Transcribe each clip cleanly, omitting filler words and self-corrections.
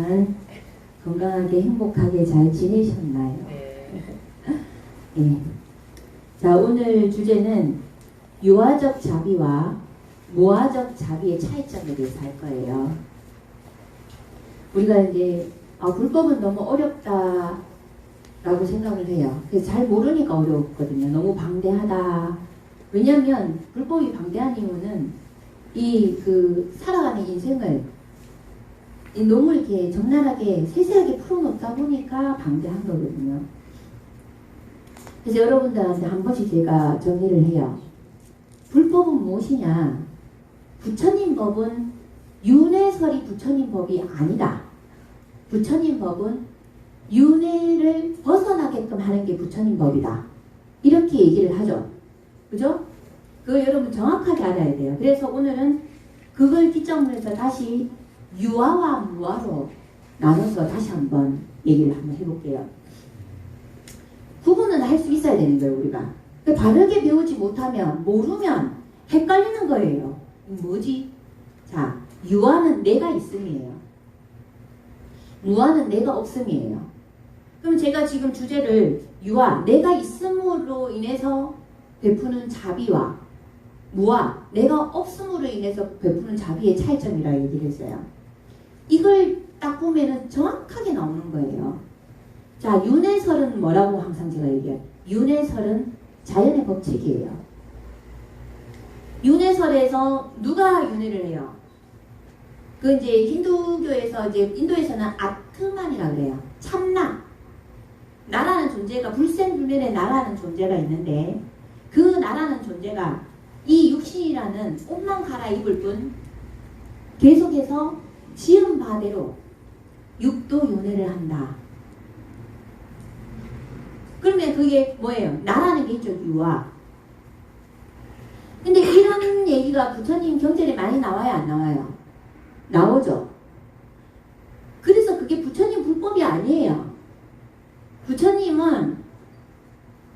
동안 건강하게 행복하게 잘 지내셨나요? 예. 자, 오늘 주제는 유아적 자비와 무아적 자비의 차이점에 대해서 할 거예요. 우리가 이제 불법은 너무 어렵다라고 생각을 해요. 그래서 잘 모르니까 어렵거든요. 너무 방대하다. 왜냐하면 불법이 방대한 이유는 살아가는 인생을 너무 이렇게 적나라하게 세세하게 풀어놓다 보니까 방대한 거거든요. 그래서 여러분들한테 한 번씩 제가 정리를 해요. 불법은 무엇이냐? 부처님 법은 윤회설이 부처님 법이 아니다. 부처님 법은 윤회를 벗어나게끔 하는 게 부처님 법이다. 이렇게 얘기를 하죠. 그죠? 그거 여러분 정확하게 알아야 돼요. 그래서 오늘은 그걸 기점으로 해서 다시 유아와 무아로 나눠서 다시 한번 얘기를 한번 해볼게요. 구분은 할 수 있어야 되는 거예요, 우리가. 바르게 배우지 못하면, 모르면 헷갈리는 거예요. 뭐지? 자, 유아는 내가 있음이에요. 무아는 내가 없음이에요. 그럼 제가 지금 주제를 유아, 내가 있음으로 인해서 베푸는 자비와 무아, 내가 없음으로 인해서 베푸는 자비의 차이점이라 얘기를 했어요. 이걸 딱 보면은 정확하게 나오는 거예요. 자, 윤회설은 뭐라고 항상 제가 얘기해요. 윤회설은 자연의 법칙이에요. 윤회설에서 누가 윤회를 해요? 그 이제 힌두교에서 이제 인도에서는 아트만이라고 그래요. 참나. 나라는 존재가 불생불멸의 나라는 존재가 있는데 그 나라는 존재가 이 육신이라는 옷만 갈아입을 뿐 계속해서 지은 바대로 육도 윤회를 한다. 그러면 그게 뭐예요? 나라는 게 있죠. 유아. 근데 이런 얘기가 부처님 경전에 많이 나와요? 안 나와요? 나오죠. 그래서 그게 부처님 불법이 아니에요. 부처님은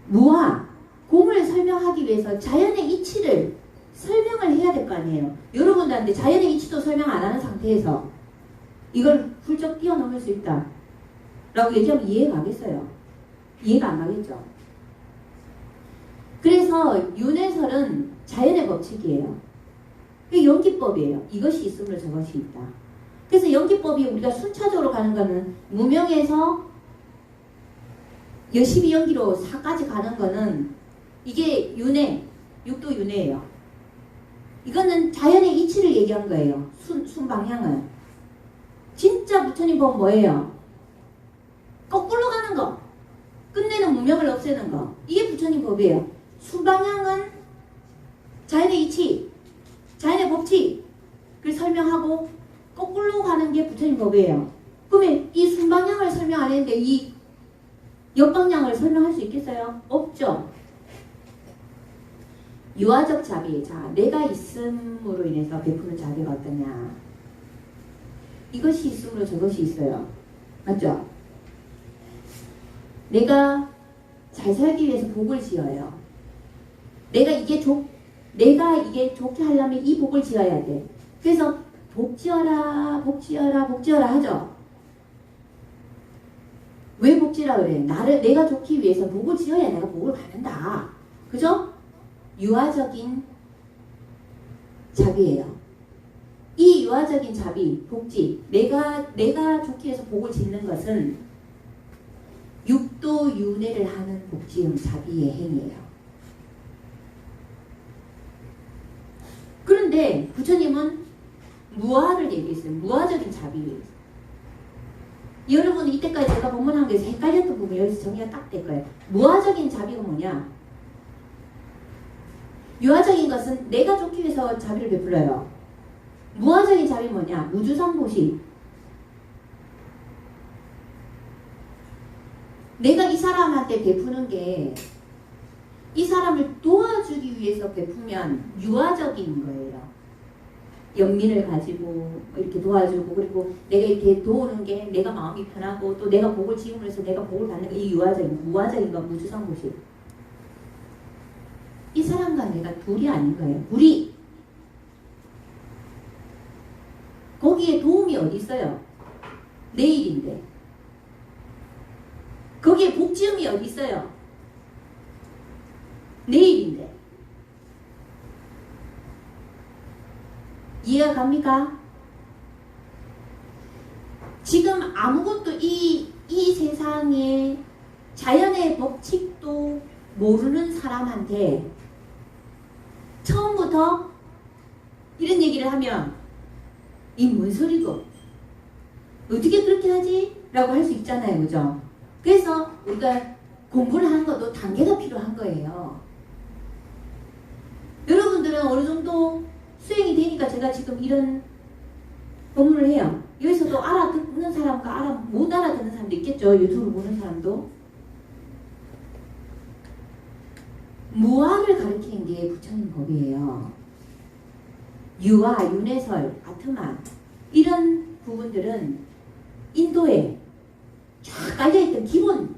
무아, 공을 설명하기 위해서 자연의 이치를 설명을 해야 될 거 아니에요. 여러분들한테 자연의 이치도 설명 안 하는 상태에서 이걸 훌쩍 뛰어넘을 수 있다 라고 얘기하면 이해가 가겠어요? 이해가 안 가겠죠? 그래서 윤회설은 자연의 법칙이에요. 그게 연기법이에요. 이것이 있으므로 저것이 있다. 그래서 연기법이 우리가 순차적으로 가는 거는 무명에서 열심히 연기로 사까지 가는 거는 이게 윤회, 육도 윤회예요. 이거는 자연의 이치를 얘기한 거예요. 순방향은. 진짜 부처님 법 뭐예요? 거꾸로 가는 거. 끝내는 무명을 없애는 거. 이게 부처님 법이에요. 순방향은 자연의 이치, 자연의 법칙을 설명하고 거꾸로 가는 게 부처님 법이에요. 그러면 이 순방향을 설명 안 했는데 이 역방향을 설명할 수 있겠어요? 없죠. 유아적 자비. 자, 내가 있음으로 인해서 베푸는 자비가 어떠냐. 이것이 있음으로 저것이 있어요. 맞죠? 내가 잘 살기 위해서 복을 지어요. 내가 이게 좋게 하려면 이 복을 지어야 돼. 그래서 복 지어라, 복 지어라, 복 지어라 하죠. 왜 복 지으라 그래? 내가 좋기 위해서 복을 지어야 내가 복을 받는다. 그죠? 유아적인 자비예요. 이 유아적인 자비, 복지, 내가 좋기 위해서 복을 짓는 것은 육도 윤회를 하는 복지음 자비의 행위예요. 그런데 부처님은 무아를 얘기했어요. 무아적인 자비. 여러분 이때까지 제가 본문한 게서 헷갈렸던 부분 여기서 정리가 딱 될 거예요. 무아적인 자비가 뭐냐? 유아적인 것은 내가 좋기 위해서 자비를 베풀어요. 무아적인 자비 뭐냐? 무주상보시. 내가 이 사람한테 베푸는 게 이 사람을 도와주기 위해서 베푸면 유아적인 거예요. 연민을 가지고 이렇게 도와주고 그리고 내가 이렇게 도우는 게 내가 마음이 편하고 또 내가 복을 지음으로 해서 내가 복을 받는 게 이 유아적인, 무아적인 건 무주상보시. 이 사람과 내가 둘이 아닌 거예요. 우리 거기에 도움이 어디 있어요? 내일인데. 거기에 복지음이 어디 있어요? 내일인데. 이해가 갑니까? 지금 아무것도 이 세상에 자연의 법칙도 모르는 사람한테 처음부터 이런 얘기를 하면 이 뭔 소리고 어떻게 그렇게 하지? 라고 할 수 있잖아요. 그죠? 그래서 우리가 공부를 하는 것도 단계가 필요한 거예요. 여러분들은 어느 정도 수행이 되니까 제가 지금 이런 법문을 해요. 여기서도 알아듣는 사람과 못 알아듣는 사람도 있겠죠. 유튜브 보는 사람도. 무아를 가리키는 게 부처님 법이에요. 유아, 윤회설, 아트만 이런 부분들은 인도에 쫙 깔려있던 기본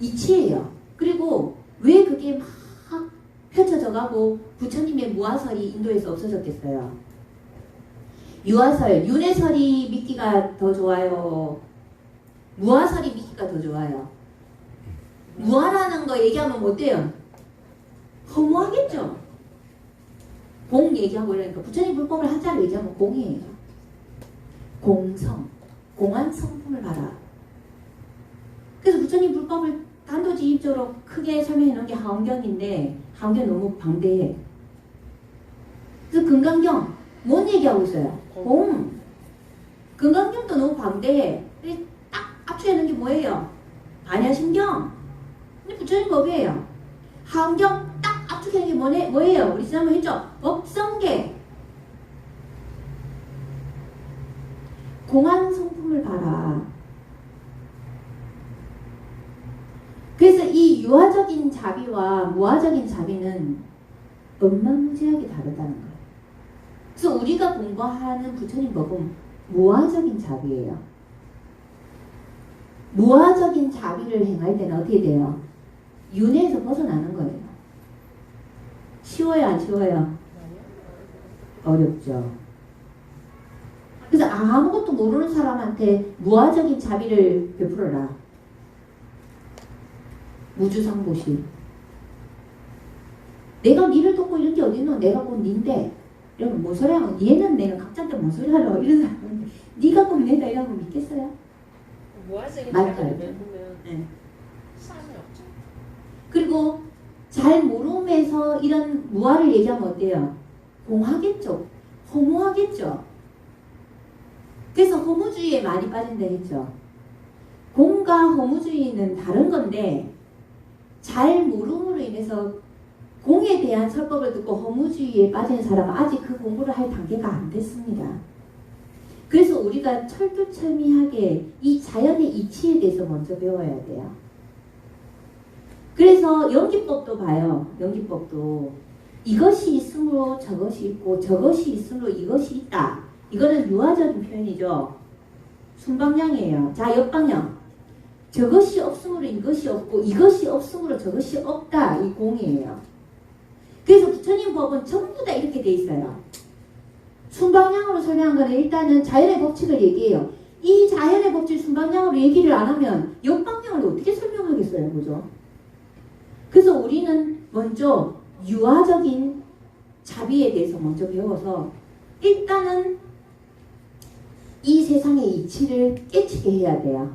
이치예요. 그리고 왜 그게 막 펼쳐져 가고 부처님의 무아설이 인도에서 없어졌겠어요. 유아설, 윤회설이 믿기가 더 좋아요? 무아설이 믿기가 더 좋아요? 무아라는 거 얘기하면 뭐 어때요? 허무하겠죠? 공 얘기하고 이러니까 부처님 불법을 한자로 얘기하면 공이에요. 공성, 공한 성품을 봐라. 그래서 부처님 불법을 단도직입적으로 크게 설명해 놓은 게 하원경인데 하원경 너무 방대해. 그래서 금강경 뭔 얘기하고 있어요? 공. 금강경도 너무 방대해. 딱 압축해 놓은 게 뭐예요? 반야심경. 근데 부처님 법이에요. 하원경 딱 압축해 놓은 게 뭐예요? 우리 지난번에 했죠? 법성계. 공한 성품을 봐라. 그래서 이 유아적인 자비와 무아적인 자비는 엄마무지하게 다르다는 거예요. 그래서 우리가 공부하는 부처님 법은 무아적인 자비예요. 무아적인 자비를 행할 때는 어떻게 돼요? 윤회에서 벗어나는 거예요. 쉬워요, 안 쉬워요? 어렵죠. 그래서 아무것도 모르는 사람한테 무아적인 자비를 베풀어라. 무주상보시. 내가 니를 돕고 이런 게 어딨노? 내가 곧 닌데. 이러면 뭔 소리 하고 얘는 내가 각자한테 뭔 소리 하러 이런 사람은 니가 곧 내다 이러면 믿겠어요? 무아적인 자비를 베푸면 네. 싸움이 없죠. 그리고 잘 모름에서 이런 무아를 얘기하면 어때요? 공하겠죠. 허무하겠죠. 그래서 허무주의에 많이 빠진다 했죠. 공과 허무주의는 다른 건데 잘 모름으로 인해서 공에 대한 설법을 듣고 허무주의에 빠진 사람은 아직 그 공부를 할 단계가 안 됐습니다. 그래서 우리가 철두철미하게 이 자연의 이치에 대해서 먼저 배워야 돼요. 그래서 연기법도 봐요. 연기법도 이것이 있으므로 저것이 있고 저것이 있으므로 이것이 있다. 이거는 유아적인 표현이죠. 순방향이에요. 자, 역방향. 저것이 없으므로 이것이 없고 이것이 없으므로 저것이 없다. 이 공이에요. 그래서 부처님 법은 전부 다 이렇게 돼 있어요. 순방향으로 설명한 거는 일단은 자연의 법칙을 얘기해요. 이 자연의 법칙 순방향으로 얘기를 안 하면 역방향을 어떻게 설명하겠어요. 그죠? 그래서 우리는 먼저 유아적인 자비에 대해서 먼저 배워서 일단은 이 세상의 이치를 깨치게 해야 돼요.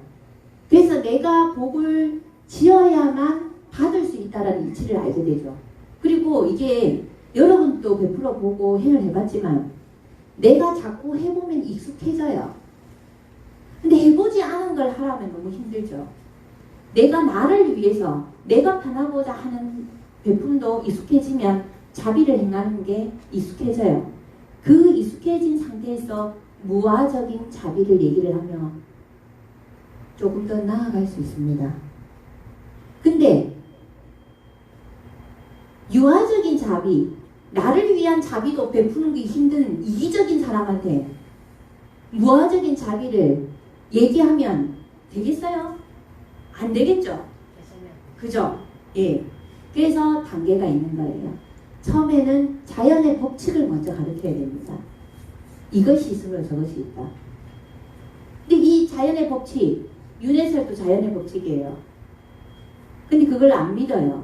그래서 내가 복을 지어야만 받을 수 있다는 이치를 알게 되죠. 그리고 이게 여러분도 베풀어 보고 행을 해봤지만 내가 자꾸 해보면 익숙해져요. 근데 해보지 않은 걸 하라면 너무 힘들죠. 내가 나를 위해서 내가 편하고자 하는 베품도 익숙해지면 자비를 행하는 게 익숙해져요. 그 익숙해진 상태에서 무아적인 자비를 얘기를 하면 조금 더 나아갈 수 있습니다. 근데 유아적인 자비, 나를 위한 자비도 베푸는 게 힘든 이기적인 사람한테 무아적인 자비를 얘기하면 되겠어요? 안 되겠죠? 그죠? 예. 그래서 단계가 있는 거예요. 처음에는 자연의 법칙을 먼저 가르쳐야 됩니다. 이것이 있으므로 저것이 있다. 근데 자연의 법칙, 윤회설도 자연의 법칙이에요. 근데 그걸 안 믿어요.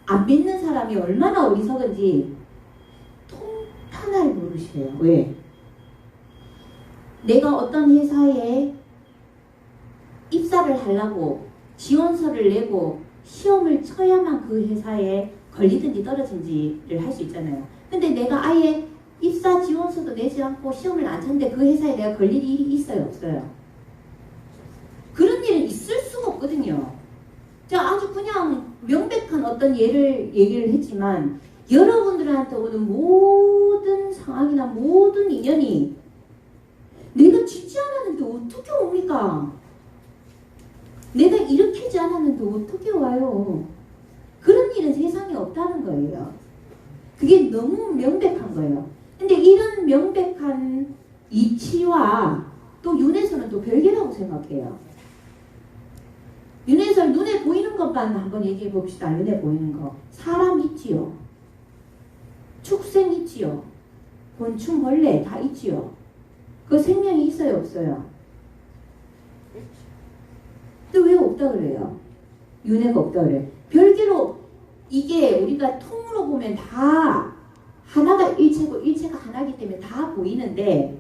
안 믿는 사람이 얼마나 어리석은지 통탄할 노릇이에요. 왜? 내가 어떤 회사에 입사를 하려고 지원서를 내고 시험을 쳐야만 그 회사에 걸리든지 떨어진지를 할 수 있잖아요. 근데 내가 아예 입사 지원서도 내지 않고 시험을 안 쳤는데 그 회사에 내가 걸릴 일이 있어요? 없어요? 그런 일은 있을 수가 없거든요. 제가 아주 그냥 명백한 어떤 예를 얘기를 했지만 여러분들한테 오는 모든 상황이나 모든 인연이 내가 짓지 않았는데 어떻게 옵니까? 내가 일으키지 않았는데 어떻게 와요? 그런 일은 세상에 없다는 거예요. 그게 너무 명백한 거예요. 근데 이런 명백한 이치와 또 윤회설은 또 별개라고 생각해요. 윤회설 눈에 보이는 것만 한번 얘기해 봅시다. 눈에 보이는 거. 사람 있지요. 축생 있지요. 곤충, 벌레 다 있지요. 그 생명이 있어요, 없어요? 근데 왜 없다 그래요? 윤회가 없다 그래요. 별개로 이게 우리가 통으로 보면 다 하나가 일체고 일체가 하나이기 때문에 다 보이는데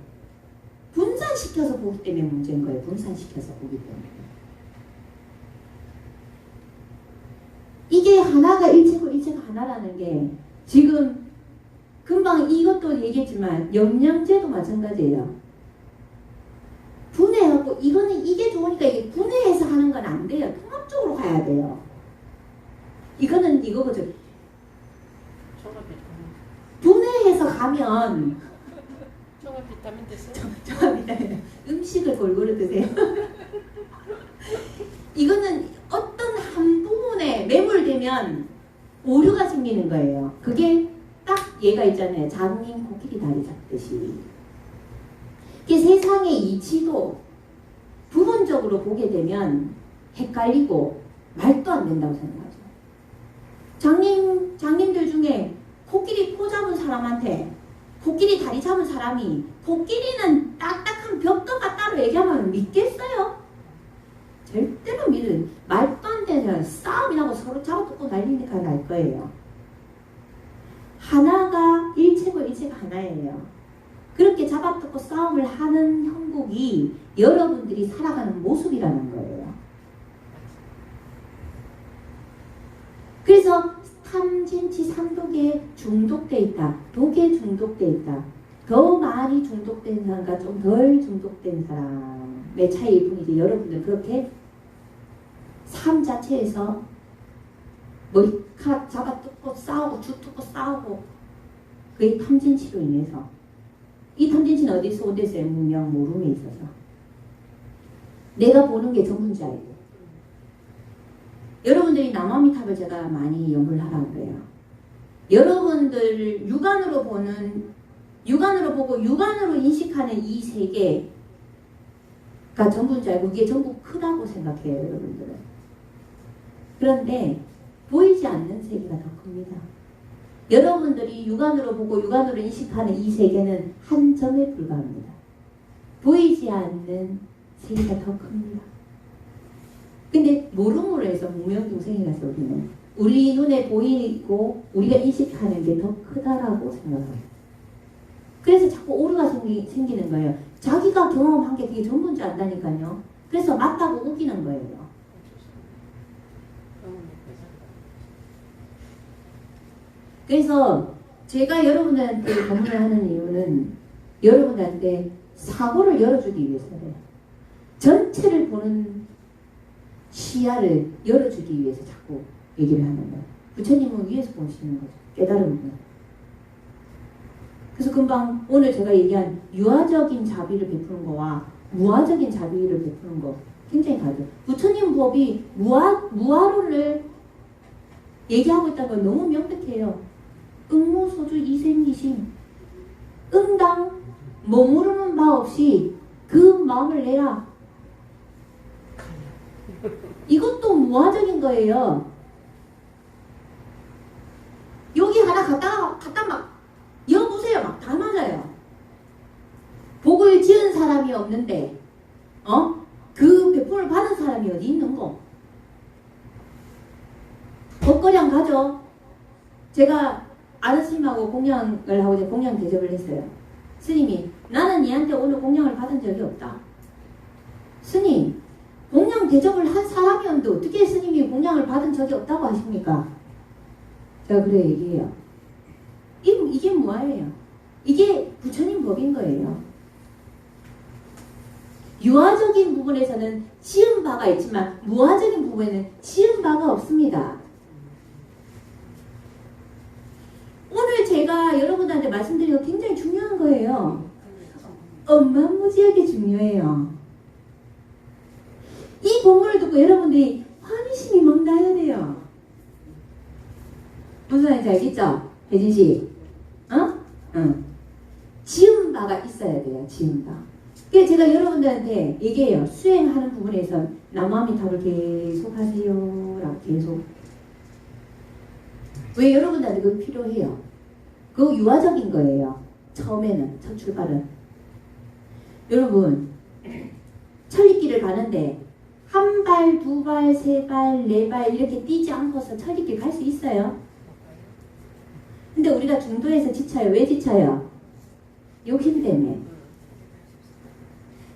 분산시켜서 보기 때문에 문제인 거예요. 분산시켜서 보기 때문에. 이게 하나가 일체고 일체가 하나라는 게 지금 금방 이것도 얘기했지만 영양제도 마찬가지예요. 분해하고 이거는 이게 좋으니까 이게 분해해서 하는 건 안 돼요. 통합적으로 가야 돼요. 이거는 이거거죠. 종합 비타민. 분해해서 가면 종합 비타민 드세요? 종합비타민 음식을 골고루 드세요. 이거는 어떤 한 부분에 매몰되면 오류가 생기는 거예요. 그게 딱 얘가 있잖아요. 장님 코끼리 다리 잡듯이. 이게 세상의 이치도 부분적으로 보게 되면 헷갈리고 말도 안 된다고 생각하죠. 장님들 중에 코끼리 코 잡은 사람한테 코끼리 다리 잡은 사람이 코끼리는 딱딱한 벽돌과 따로 얘기하면 믿겠어요? 절대로 믿는 말도 안 되는 싸움이 나고 서로 잡아뜯고 난리니까 날 거예요. 하나가 일체고 일체가 하나예요. 그렇게 잡아뜯고 싸움을 하는 형국이 여러분들이 살아가는 모습이라는 거예요. 그래서 탐진치 삼독에 중독돼 있다. 독에 중독돼 있다. 더 많이 중독된 사람과 좀 덜 중독된 사람의 차이일 뿐이지 여러분들 그렇게 삶 자체에서 머리카락 잡아뜯고 싸우고 죽뜯고 싸우고 그게 탐진치로 인해서 이 탐진치는 어디서 온댔어요? 문명 모름에 있어서 내가 보는 게 전문자예요. 여러분들이 남아미탑을 제가 많이 연구를 하라고 그래요. 여러분들 육안으로 보고 육안으로 인식하는 이 세계가 전부인 줄 알고 그게 전부 크다고 생각해요. 여러분들은. 그런데 보이지 않는 세계가 더 큽니다. 여러분들이 육안으로 보고 육안으로 인식하는 이 세계는 한 점에 불과합니다. 보이지 않는 세계가 더 큽니다. 근데 모름으로 해서 무명동생이라서 우리 눈에 보이고 우리가 인식하는 게 더 크다라고 생각해요. 그래서 자꾸 오류가 생기는 거예요. 자기가 경험한 게 그게 전부인 줄 안다니까요. 그래서 맞다고 우기는 거예요. 그래서 제가 여러분들한테 법문을 하는 이유는 여러분들한테 사고를 열어주기 위해서예요. 전체를 보는 시야를 열어주기 위해서 자꾸 얘기를 하는 거예요. 부처님은 위에서 보시는 거죠. 깨달은 거. 그래서 금방 오늘 제가 얘기한 유아적인 자비를 베푸는 거와 무아적인 자비를 베푸는 거 굉장히 다르죠. 부처님 법이 무아로를 얘기하고 있다는 건 너무 명백해요. 응모소주 이생이심 응당 머무르는 바 없이 그 마음을 내라. 이것도 무아적인 거예요. 여기 하나 갖다 막 여보세요 막 다 맞아요. 복을 지은 사람이 없는데 그 배품을 받은 사람이 어디 있는 거? 법거량 가죠. 제가 아는 스님하고 공양을 하고 이제 공양 대접을 했어요. 스님이 나는 니한테 오늘 공양을 받은 적이 없다. 스님, 공양 대접을 한 사람이었는데 어떻게 스님이 공양을 받은 적이 없다고 하십니까? 제가 그래 얘기해요. 이게 뭐예요? 이게 부처님 법인 거예요. 유아적인 부분에서는 지은 바가 있지만 무아적인 부분에는 지은 바가 없습니다. 오늘 제가 여러분들한테 말씀드린 거 굉장히 중요한 거예요. 어마무지하게 중요해요. 이 본문을 듣고 여러분들이 환희심이 막 나야 돼요. 무슨 말인지 알겠죠? 혜진씨? 응. 지은 바가 있어야 돼요. 지은 바. 그래서 제가 여러분들한테 얘기해요. 수행하는 부분에서 나무아미타불 계속 하세요. 라고 계속. 왜 여러분들한테 그거 필요해요? 그거 유아적인 거예요. 처음에는, 첫 출발은. 여러분, 천리길을 가는데 한 발, 두 발, 세 발, 네 발 이렇게 뛰지 않고서 천리길 갈 수 있어요? 근데 우리가 중도에서 지쳐요. 왜 지쳐요? 욕심 때문에.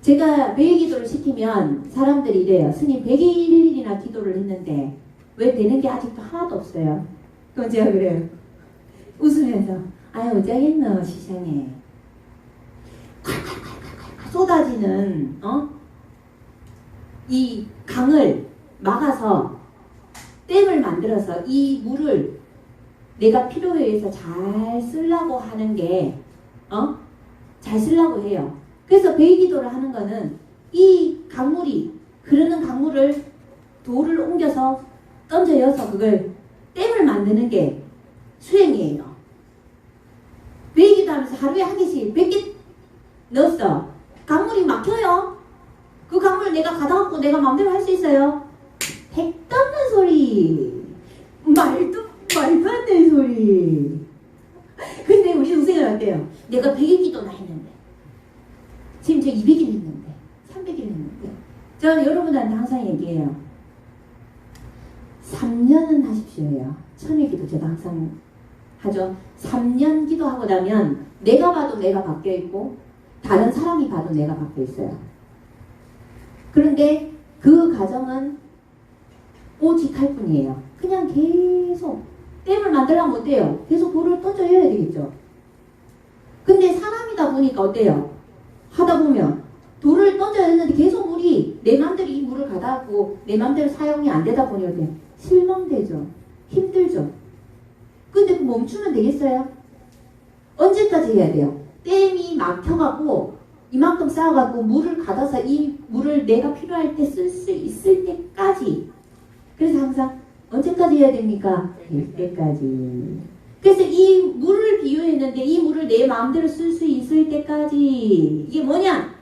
제가 매일 기도를 시키면 사람들이 이래요. 스님 100일이나 기도를 했는데 왜 되는 게 아직도 하나도 없어요? 그럼 제가 그래요. 웃으면서 아유 어쩌겠노 시장에 콸콸콸콸콸 쏟아지는 이 강을 막아서 댐을 만들어서 이 물을 내가 필요에 의해서 잘 쓰려고 하는 게 잘 쓰려고 해요. 그래서 배기도를 하는 거는 이 강물이 흐르는 강물을 돌을 옮겨서 던져여서 그걸 댐을 만드는 게 수행이에요. 배기도 하면서 하루에 한 개씩 100개 넣었어. 강물이 막혀요. 그 강물을 내가 가다갖고 내가 마음대로 할 수 있어요. 택도 없는 소리. 말도 안 되는 소리. 근데 우리 동생은 어때요? 내가 100일 기도나 했는데 지금 제가 200일 했는데 300일 했는데 저는 여러분들한테 항상 얘기해요. 3년은 하십시오요. 천일 기도 제가 항상 하죠. 3년 기도하고 나면 내가 봐도 내가 바뀌어있고 다른 사람이 봐도 내가 바뀌어있어요. 그런데 그 과정은 오직할 뿐이에요. 그냥 계속 댐을 만들려면 어때요? 계속 돌을 던져야 되겠죠. 근데 사람이다 보니까 어때요? 하다 보면 돌을 던져야 되는데 계속 물이 내 맘대로 이 물을 가다고 내 맘대로 사용이 안 되다 보니 어때요? 실망되죠. 힘들죠. 근데 멈추면 되겠어요? 언제까지 해야 돼요? 댐이 막혀갖고 이만큼 쌓아갖고 물을 가둬서 이 물을 내가 필요할 때 쓸 수 있을 때까지. 그래서 항상 언제까지 해야 됩니까? 될 때까지. 그래서 이 물을 비유했는데 이 물을 내 마음대로 쓸 수 있을 때까지. 이게 뭐냐?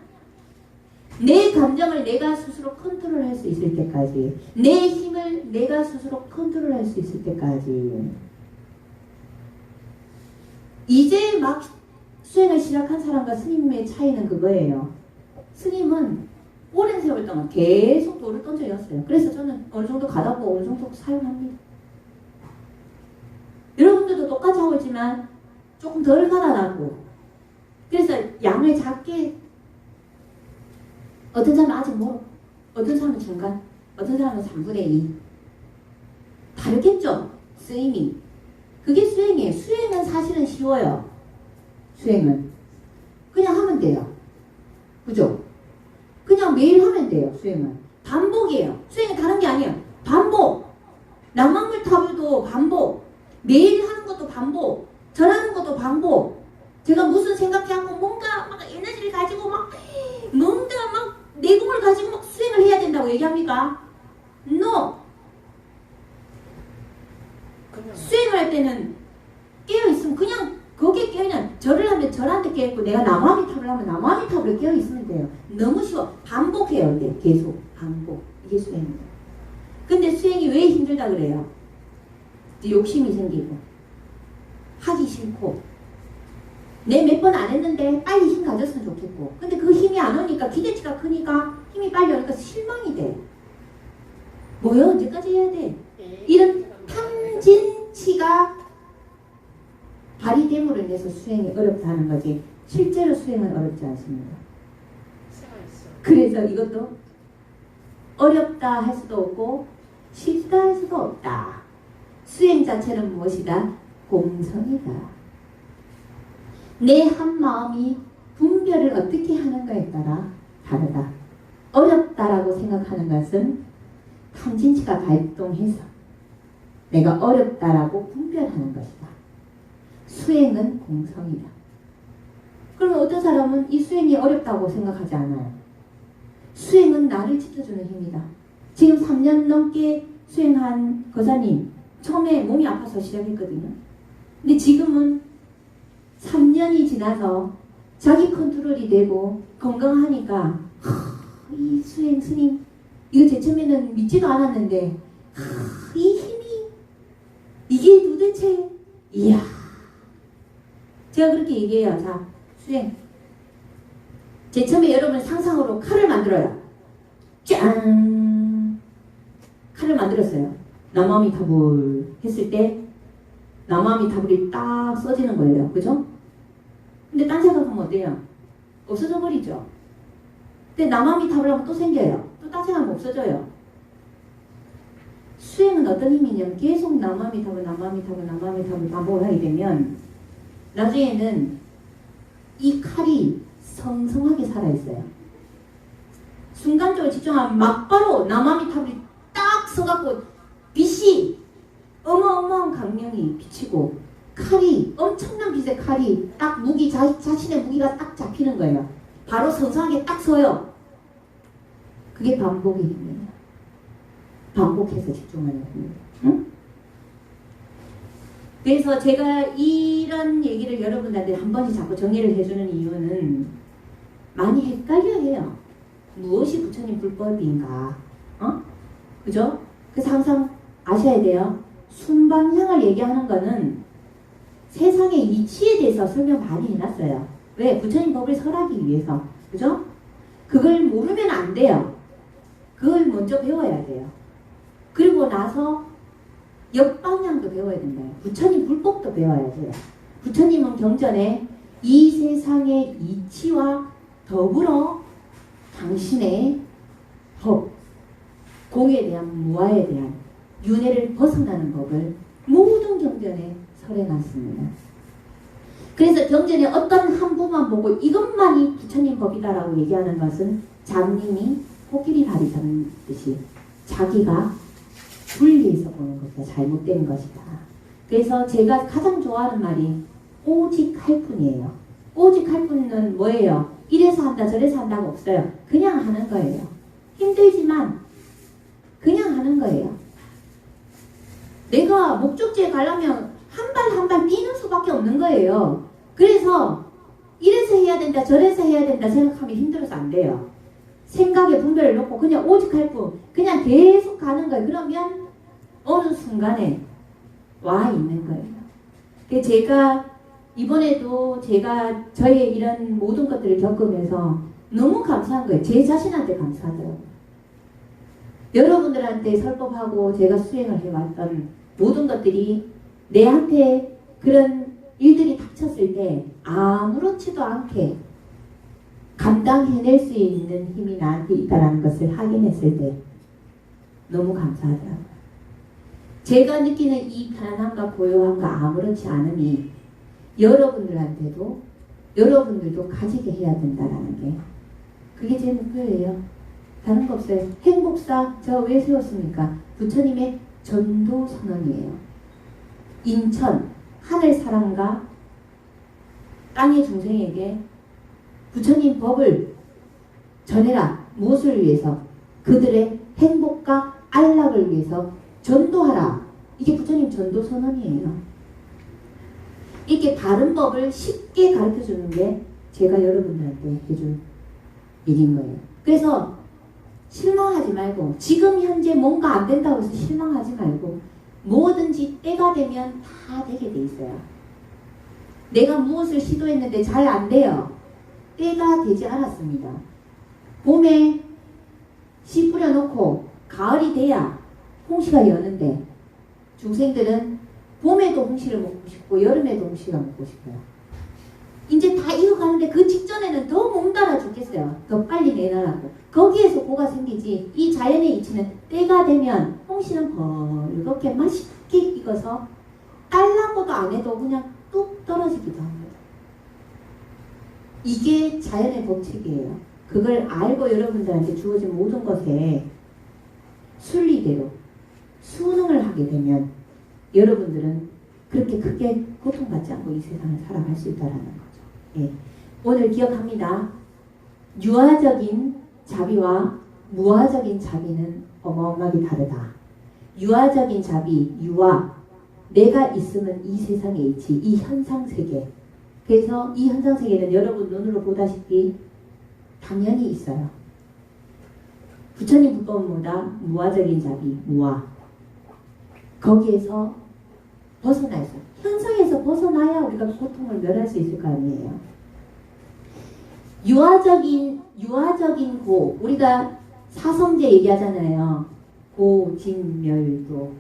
내 감정을 내가 스스로 컨트롤할 수 있을 때까지. 내 힘을 내가 스스로 컨트롤할 수 있을 때까지. 이제 막 수행을 시작한 사람과 스님의 차이는 그거예요. 스님은 오랜 세월 동안 계속 돌을 던져였어요. 그래서 저는 어느 정도 가다 보고 어느 정도 사용합니다. 여러분들도 똑같이 하고 있지만 조금 덜 가다 놨고 그래서 양을 작게 어떤 사람은 아직 뭐 어떤 사람은 중간 어떤 사람은 3분의 2 다르겠죠? 쓰임이 그게 수행이에요. 수행은 사실은 쉬워요. 수행은 그냥 하면 돼요. 그죠? 그냥 매일 하면 돼요. 수행은 반복이에요. 수행은 다른 게 아니에요. 반복. 낭만물 타불도 반복. 매일 하는 것도 반복. 절하는 것도 반복. 제가 무슨 생각해갖고 뭔가 막 에너지를 가지고 막 뭔가 막 내공을 가지고 막 수행을 해야 된다고 얘기합니까? No. 수행을 할 때는 깨어있으면 그냥 거기에 깨어있는 절을 하면 절한테 깨어있고 내가 나무아미타불을 하면 나무아미타불에 깨어있으면 돼요. 너무 쉬워. 반복해요. 근데 계속 반복. 이게 수행입니다. 근데 수행이 왜 힘들다 그래요? 욕심이 생기고 하기 싫고 내 몇 번 안 했는데 빨리 힘 가졌으면 좋겠고 근데 그 힘이 안 오니까 기대치가 크니까 힘이 하니까 실망이 돼. 뭐야 언제까지 해야 돼? 예. 이런 탐진치가 발휘됨으로 인해서 수행이 어렵다는 거지 실제로 수행은 어렵지 않습니다. 새가 있어. 그래서 이것도 어렵다 할 수도 없고 쉽다 할 수도 없다. 수행 자체는 무엇이다? 공성이다. 내 한 마음이 분별을 어떻게 하는가에 따라 다르다. 어렵다라고 생각하는 것은 탐진치가 발동해서 내가 어렵다라고 분별하는 것이다. 수행은 공성이다. 그러면 어떤 사람은 이 수행이 어렵다고 생각하지 않아요. 수행은 나를 지켜주는 힘이다. 지금 3년 넘게 수행한 거사님 처음에 몸이 아파서 시작했거든요. 근데 지금은 3년이 지나서 자기 컨트롤이 되고 건강하니까 이 수행 스님 이거 제 처음에는 믿지도 않았는데 이 힘이 이게 도대체 이야 제가 그렇게 얘기해요. 자 수행 제 처음에 여러분 상상으로 칼을 만들어요. 짠 칼을 만들었어요. 남아미타불 했을 때 남아미타불이 딱 써지는 거예요. 그죠? 근데 딴 생각하면 어때요? 없어져 버리죠. 근데 남아미타불 하면 또 생겨요. 또 딴 생각하면 없어져요. 수행은 어떤 힘이냐면 계속 남아미타불 반복을 하게 되면 나중에는 이 칼이 성성하게 살아있어요. 순간적으로 집중하면 막바로 남아미타불이 딱 서갖고 빛이 어마어마한 강령이 비치고 칼이 엄청난 빛의 칼이 딱 무기 자신의 무기가 딱 잡히는 거예요. 바로 성성하게 딱 서요. 그게 반복의 힘이에요. 반복해서 집중하는 힘이에요. 응? 그래서 제가 이런 얘기를 여러분들한테 한 번씩 자꾸 정리를 해주는 이유는 많이 헷갈려 해요. 무엇이 부처님 불법인가? 그죠? 그래서 항상 아셔야 돼요. 순방향을 얘기하는 거는 세상의 이치에 대해서 설명 많이 해놨어요. 왜? 부처님 법을 설하기 위해서. 그죠? 그걸 모르면 안 돼요. 그걸 먼저 배워야 돼요. 그리고 나서 역방향도 배워야 된다요. 부처님 불법도 배워야 돼요. 부처님은 경전에 이 세상의 이치와 더불어 당신의 법, 공에 대한 무아에 대한 윤회를 벗어나는 법을 모든 경전에 설해놨습니다. 그래서 경전에 어떤 한 부만 보고 이것만이 부처님 법이다라고 얘기하는 것은 장님이 코끼리 다리 잡듯이 자기가 분리해서 보는 것이다. 잘못된 것이다. 그래서 제가 가장 좋아하는 말이 오직 할 뿐이에요. 오직 할 뿐은 뭐예요? 이래서 한다 저래서 한다가 없어요. 그냥 하는 거예요. 힘들지만 그냥 하는 거예요. 내가 목적지에 가려면 한 발 한 발 뛰는 수밖에 없는 거예요. 그래서 이래서 해야 된다 저래서 해야 된다 생각하면 힘들어서 안 돼요. 생각에 분별을 놓고 그냥 오직 할 뿐 그냥 계속 가는 거예요. 그러면 어느 순간에 와 있는 거예요. 제가 이번에도 제가 저의 이런 모든 것들을 겪으면서 너무 감사한 거예요. 제 자신한테 감사하더라고요. 여러분들한테 설법하고 제가 수행을 해왔던 모든 것들이 내한테 그런 일들이 닥쳤을 때 아무렇지도 않게 감당해낼 수 있는 힘이 나한테 있다는 것을 확인했을 때 너무 감사하더라고요. 제가 느끼는 이 편안함과 고요함과 아무렇지 않음이 여러분들도 가지게 해야 된다는 게 그게 제 목표예요. 다른 거 없어요. 행복사 제가 왜 세웠습니까? 부처님의 전도 선언이에요. 인천 하늘 사람과 땅의 중생에게 부처님 법을 전해라. 무엇을 위해서? 그들의 행복과 안락을 위해서 전도하라. 이게 부처님 전도 선언이에요. 이렇게 바른 법을 쉽게 가르쳐주는 게 제가 여러분들한테 해줄 일인 거예요. 그래서 실망하지 말고 지금 현재 뭔가 안 된다고 해서 실망하지 말고 뭐든지 때가 되면 다 되게 돼 있어요. 내가 무엇을 시도했는데 잘 안 돼요. 때가 되지 않았습니다. 봄에 놓고 가을이 돼야 홍시가 여는데 중생들은 봄에도 홍시를 먹고 싶고 여름에도 홍시가 먹고 싶어요. 이제 다 익어가는데 그 직전에는 더 몸달아 죽겠어요. 더 빨리 내놔라고. 거기에서 고가 생기지. 이 자연의 이치는 때가 되면 홍시는 벌겋게 맛있게 익어서 딸라고도 안 해도 그냥 뚝 떨어지기도 합니다. 이게 자연의 법칙이에요. 그걸 알고 여러분들한테 주어진 모든 것에 순리대로 순응을 하게 되면 여러분들은 그렇게 크게 고통받지 않고 이 세상을 살아갈 수 있다는 거죠. 예. 오늘 기억합니다. 유아적인 자비와 무아적인 자비는 어마어마하게 다르다. 유아적인 자비, 유아, 내가 있으면 이 세상에 있지, 이 현상세계. 그래서 이 현상세계는 여러분 눈으로 보다시피 당연히 있어요. 부처님 불법보다 무아적인 자비, 무아. 거기에서 벗어나 있어요. 현상에서 벗어나야 우리가 고통을 멸할 수 있을 거 아니에요. 유아적인 고, 우리가 사성제 얘기하잖아요. 고진멸도.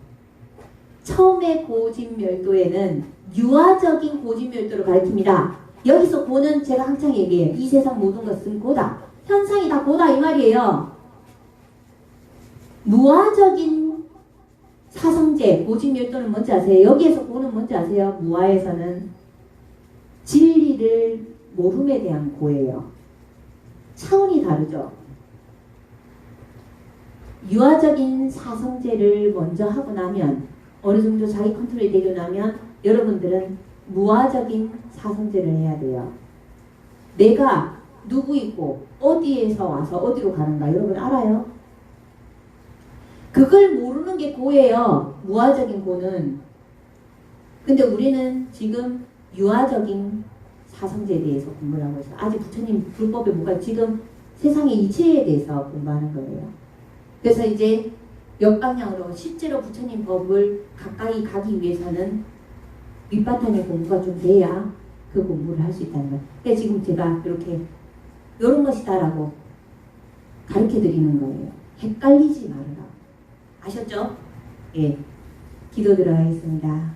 처음에 고진멸도에는 유아적인 고진멸도를 가리킵니다. 여기서 고는 제가 항상 얘기해요. 이 세상 모든 것은 고다. 현상이 다 고다 이 말이에요. 무아적인 사성제, 고진멸도는 뭔지 아세요? 여기에서 고는 뭔지 아세요? 무아에서는 진리를 모름에 대한 고예요. 차원이 다르죠. 유아적인 사성제를 먼저 하고 나면 어느 정도 자기 컨트롤이 되고 나면 여러분들은 무아적인 사성제를 해야 돼요. 내가 누구이고 어디에서 와서 어디로 가는가 여러분 알아요? 그걸 모르는 게 고예요. 무아적인 고는. 근데 우리는 지금 유아적인 사성제에 대해서 공부를 하고 있어요. 아직 부처님 불법에 뭐가 지금 세상의 이치에 대해서 공부하는 거예요. 그래서 이제 역방향으로 실제로 부처님 법을 가까이 가기 위해서는 밑바탕의 공부가 좀 돼야 그 공부를 할 수 있다는 거예요. 그래서 지금 제가 이렇게 이런 것이다라고 가르쳐 드리는 거예요. 헷갈리지 말아라. 아셨죠? 예. 기도 들어가겠습니다.